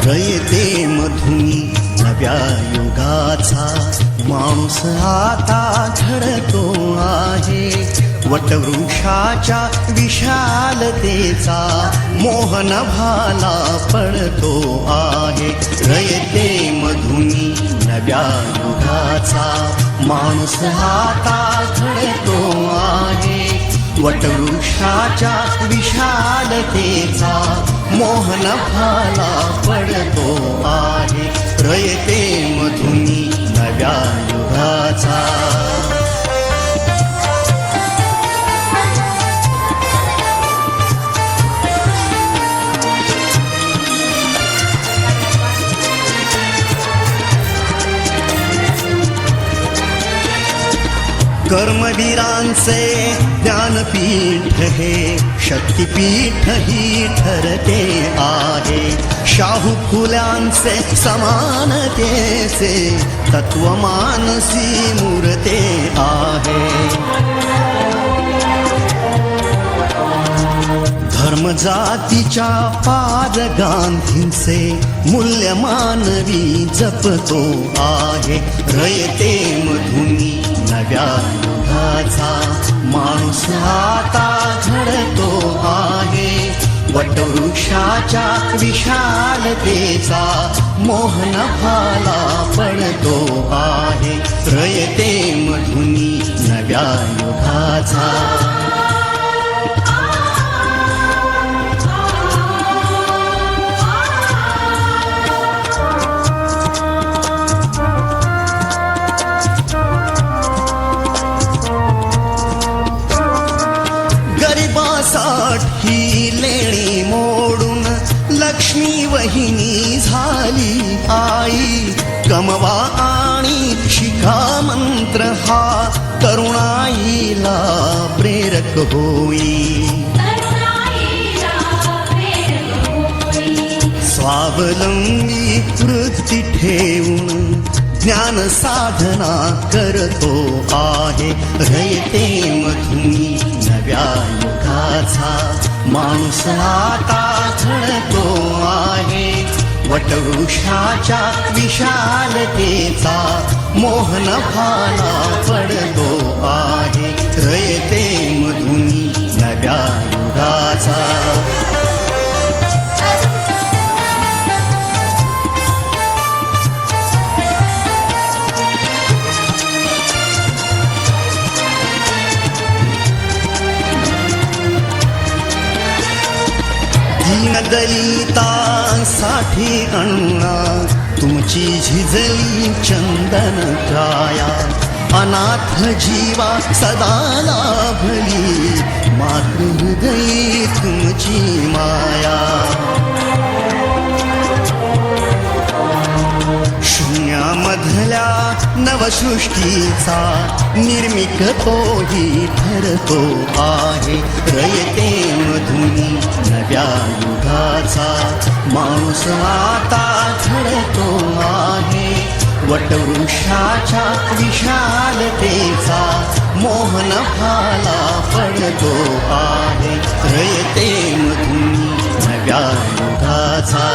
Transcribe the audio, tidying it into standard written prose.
रयते मधुनी नव्या युगाचा माणूस आता घडतो आहे. वटवृक्षाच्या विशालतेचा मोहन भाला पडतो आहे. रयते मधुनी नव्या युगाचा माणूस आता घडतो आहे. वटवृक्षाच्या विशालतेचा मोहन भाला पडतो आहे. रयते मधुनी नव्या युगाचा. कर्मवीरांचे ज्ञानपीठ हे शक्तिपीठ ही ठरते आहे. शाहू फुल्यांचे समानतेचे तत्वमानसी मूर्ते आहे. धर्म जातीच्या पाद गांधींचे मूल्य मानवी जपतो आहे. रयते मधुनी नव्या युगाचा माणूस आता घडतो आहे. वटवृक्षाच्या विशालतेचा मोहन भाला पडतो आहे. रयते मधुनी नव्या युगाचा. ही लेणी मोडून लक्ष्मी वहिनी झाली आई. कमवा आणि शिका मंत्र हा तरुणाईला प्रेरक होई. स्वावलंबी वृत्ती ठेवून ज्ञान साधना करतो आहे. रयते मधुनी नव्या युगाचा माणूस आता घडतो आहे. वटवृक्षाच्या विशालतेचा मोहन भाला पडतो आहे. रयते मधुनी नव्या युगाचा. दलितांसाठी अण्णा तुमची झिजली चंदन काया. अनाथ जीवा सदा लाभली मातृहृदयी तुमची माया. शून्यामधल्या नवसृष्टीचा निर्मिक तोही ठरतो आहे. रयते मधुनी नव्या युगाचा माणूस आता घडतो आहे. वटवृक्षाच्या विशालतेचा मोहन भाला पडतो आहे. रयते मधुनी नव्या युगाचा.